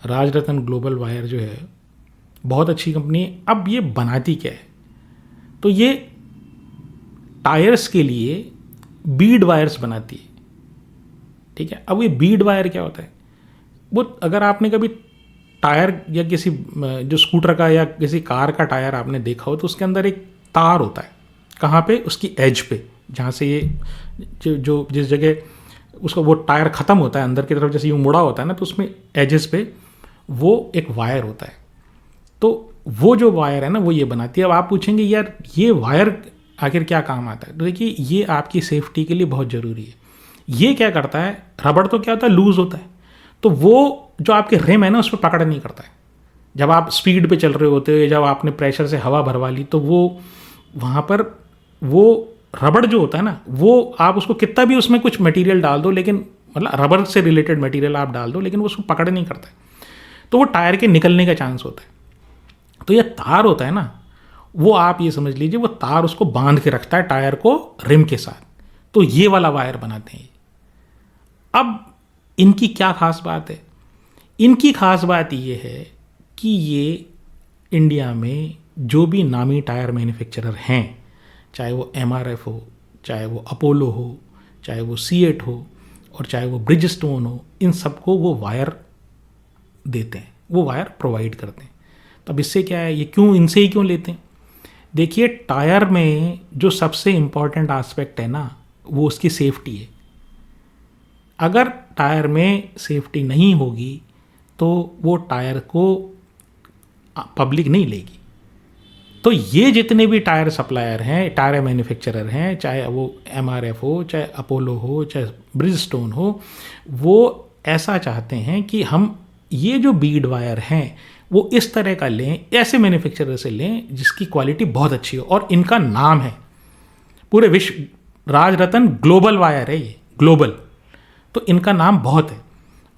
Rajratna global wire जो है बहुत अच्छी कंपनी है। अब ये बनाती क्या है, तो ये टायर्स के लिए बीड वायर्स बनाती है, ठीक है। अब ये बीड वायर क्या होता है, वो अगर आपने कभी टायर या किसी जो स्कूटर का या किसी कार का टायर आपने देखा हो तो उसके अंदर एक तार होता है, कहाँ पे, उसकी एज पे, जहाँ से ये जो जिस जगह उसका वो टायर ख़त्म होता है अंदर की तरफ, जैसे यूँ मुड़ा होता है ना, तो उसमें एजेस पे वो एक वायर होता है। तो वो जो वायर है ना वो ये बनाती है। अब आप पूछेंगे यार ये वायर आखिर क्या काम आता है, तो देखिए ये आपकी सेफ्टी के लिए बहुत ज़रूरी है। ये क्या करता है, रबड़ तो क्या होता है, लूज़ होता है, तो वो जो आपके रिम है ना उस पर पकड़ नहीं करता है। जब आप स्पीड पे चल रहे होते हो, जब आपने प्रेशर से हवा भरवा ली, तो वो वहाँ पर वो रबड़ जो होता है ना, वो आप उसको कितना भी उसमें कुछ मटेरियल डाल दो, लेकिन मतलब रबड़ से रिलेटेड मटेरियल आप डाल दो, लेकिन वो उसको पकड़ नहीं करता है, तो वो टायर के निकलने का चांस होता है। तो ये तार होता है ना, वो आप ये समझ लीजिए वो तार उसको बांध के रखता है टायर को रिम के साथ। तो ये वाला वायर बनाते हैं। अब इनकी क्या खास बात है, इनकी खास बात ये है कि ये इंडिया में जो भी नामी टायर मैन्युफैक्चरर हैं, चाहे वो एमआरएफ हो, चाहे वो अपोलो हो, चाहे वो सीएट हो, और चाहे वो ब्रिजस्टोन हो, इन सबको वो वायर देते हैं, वो वायर प्रोवाइड करते हैं। तो अब इससे क्या है, ये क्यों इनसे ही क्यों लेते हैं? देखिए टायर में जो सबसे इम्पॉर्टेंट आस्पेक्ट है ना, वो उसकी सेफ्टी है। अगर टायर में सेफ्टी नहीं होगी तो वो टायर को पब्लिक नहीं लेगी। तो ये जितने भी टायर सप्लायर हैं, टायर मैन्युफैक्चरर हैं, चाहे वो एमआरएफ हो, चाहे अपोलो हो, चाहे ब्रिजस्टोन हो, वो ऐसा चाहते हैं कि हम ये जो बीड वायर हैं वो इस तरह का लें, ऐसे मैन्युफैक्चरर से लें जिसकी क्वालिटी बहुत अच्छी हो। और इनका नाम है पूरे विश्व, राजरत्न ग्लोबल वायर है ये, ग्लोबल, तो इनका नाम बहुत है।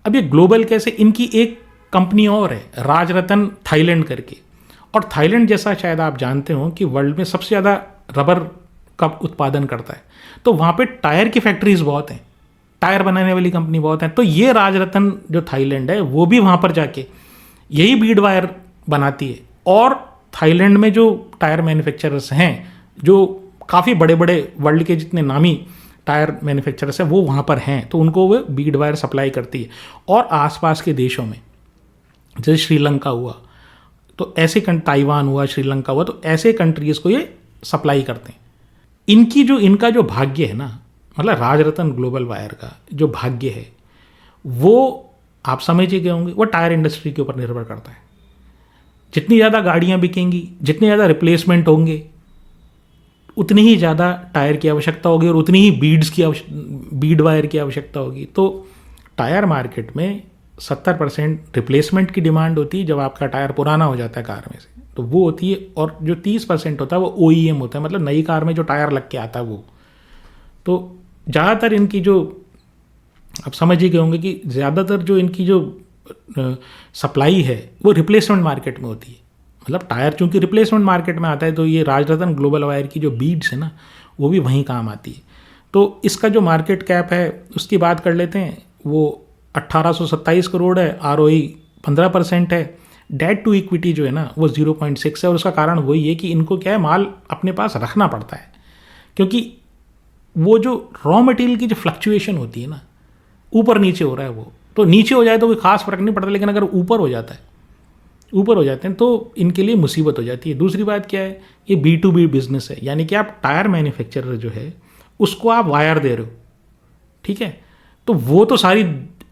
अब ये ग्लोबल कैसे, इनकी एक कंपनी और है राजरत्न थाईलैंड करके, और थाईलैंड जैसा शायद आप जानते हो कि वर्ल्ड में सबसे ज़्यादा रबर का उत्पादन करता है, तो वहाँ पे टायर की फैक्ट्रीज बहुत हैं, टायर बनाने वाली कंपनी बहुत हैं। तो ये राजरत्न जो थाईलैंड है वो भी वहाँ पर जाके यही बीड वायर बनाती है। और थाईलैंड में जो टायर मैन्युफैक्चरर्स हैं, जो काफ़ी बड़े बड़े वर्ल्ड के जितने नामी टायर मैन्युफैक्चरर्स हैं वो वहाँ पर हैं, तो उनको वो बीड वायर सप्लाई करती है। और आसपास के देशों में जैसे श्रीलंका हुआ, तो ऐसे ताइवान हुआ, श्रीलंका हुआ, तो ऐसे कंट्रीज़ को ये सप्लाई करते हैं। इनका जो भाग्य है ना, मतलब राजरत्न ग्लोबल वायर का जो भाग्य है वो आप समझ ही गए होंगे, वो टायर इंडस्ट्री के ऊपर निर्भर करता है। जितनी ज़्यादा गाड़ियाँ बिकेंगी, जितने ज़्यादा रिप्लेसमेंट होंगे, उतनी ही ज़्यादा टायर की आवश्यकता होगी और उतनी ही बीड वायर की आवश्यकता होगी। तो टायर मार्केट में 70% रिप्लेसमेंट की डिमांड होती है, जब आपका टायर पुराना हो जाता है कार में से, तो वो होती है। और जो 30% होता है वो OEM होता है, मतलब नई कार में जो टायर लग के आता है वो। तो ज़्यादातर इनकी जो, आप समझ ही गए होंगे कि ज़्यादातर जो इनकी जो सप्लाई है वो रिप्लेसमेंट मार्केट में होती है। मतलब टायर चूँकि रिप्लेसमेंट मार्केट में आता है, तो ये राजरत्न ग्लोबल वायर की जो बीड्स है ना वो भी वहीं काम आती है। तो इसका जो मार्केट कैप है उसकी बात कर लेते हैं, वो 1827 करोड़ है, ROE 15% है, डेट टू इक्विटी जो है ना वो 0.6 है। और उसका कारण वही है कि इनको क्या है, माल अपने पास रखना पड़ता है, क्योंकि वो जो रॉ मटेरियल की जो फ्लक्चुएशन होती है ना, ऊपर नीचे हो रहा है वो, तो नीचे हो जाए तो कोई खास फर्क नहीं पड़ता, लेकिन अगर ऊपर हो जाता है, ऊपर हो जाते हैं तो इनके लिए मुसीबत हो जाती है। दूसरी बात क्या है, ये B2B बिजनेस है, यानी कि आप टायर मैन्युफैक्चरर जो है उसको आप वायर दे रहे हो, ठीक है। तो वो तो सारी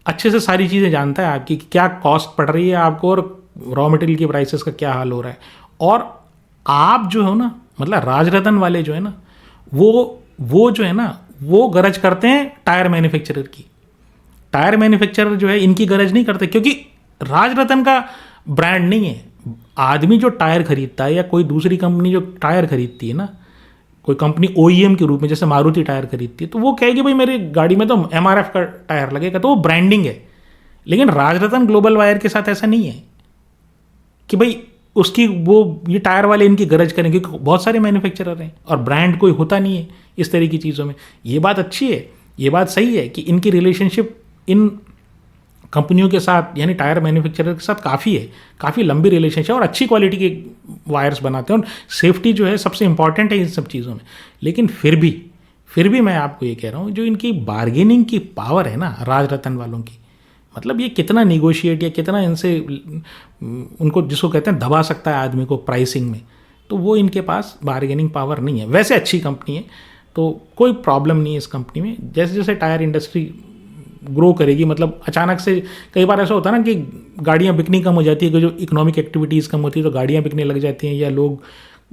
अच्छे से सारी चीज़ें जानता है आपकी, क्या कॉस्ट पड़ रही है आपको और रॉ मटेरियल की प्राइसेस का क्या हाल हो रहा है। और आप जो हो ना, मतलब राजरत्न वाले जो है ना, वो जो है ना वो गरज करते हैं टायर मैन्युफैक्चरर की। टायर मैन्युफैक्चरर जो है इनकी गरज नहीं करते, क्योंकि राजरत्न का ब्रांड नहीं है। आदमी जो टायर खरीदता है या कोई दूसरी कंपनी जो टायर खरीदती है ना, कोई कंपनी OEM के रूप में जैसे मारुति टायर खरीदती है, तो वो कहेगी भाई मेरी गाड़ी में तो MRF का टायर लगेगा, तो वो ब्रांडिंग है। लेकिन राजरत्न ग्लोबल वायर के साथ ऐसा नहीं है कि भाई उसकी वो ये टायर वाले इनकी गरज करें, क्योंकि बहुत सारे मैन्युफैक्चरर हैं और ब्रांड कोई होता नहीं है इस तरह की चीज़ों में। ये बात अच्छी है, ये बात सही है कि इनकी रिलेशनशिप इन कंपनियों के साथ यानी टायर मैन्युफैक्चरर के साथ काफ़ी लंबी रिलेशनशिप और अच्छी क्वालिटी के वायर्स बनाते हैं, और सेफ्टी जो है सबसे इंपॉर्टेंट है इन सब चीज़ों में। लेकिन फिर भी मैं आपको ये कह रहा हूँ, जो इनकी बार्गेनिंग की पावर है ना राज रतन वालों की, मतलब ये कितना निगोशिएट या कितना इनसे उनको जिसको कहते हैं दबा सकता है आदमी को प्राइसिंग में, तो वो इनके पास बार्गेनिंग पावर नहीं है। वैसे अच्छी कंपनी है, तो कोई प्रॉब्लम नहीं है इस कंपनी में। जैसे जैसे टायर इंडस्ट्री ग्रो करेगी, मतलब अचानक से कई बार ऐसा होता है ना कि गाड़ियाँ बिकनी कम हो जाती है, कि जो इकोनॉमिक एक्टिविटीज़ कम होती है तो गाड़ियाँ बिकने लग जाती हैं, या लोग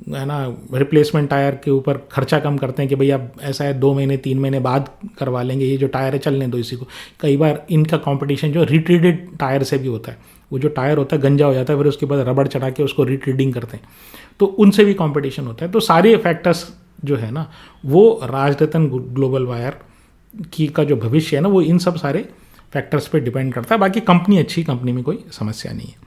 है ना रिप्लेसमेंट टायर के ऊपर खर्चा कम करते हैं कि भैया ऐसा है 2 महीने 3 महीने बाद करवा लेंगे, ये जो टायर है चलने दो इसी को। कई बार इनका कंपटीशन जो रिट्रीडेड टायर से भी होता है, वो जो टायर होता है गंजा हो जाता है, फिर उसके बाद रबड़ चढ़ा के उसको रिट्रीडिंग करते हैं, तो उनसे भी कंपटीशन होता है। तो सारे फैक्टर्स जो है ना, वो राजरतन ग्लोबल वायर की का जो भविष्य है ना, वो इन सब सारे फैक्टर्स पे डिपेंड करता है। बाकी कंपनी अच्छी, कंपनी में कोई समस्या नहीं है।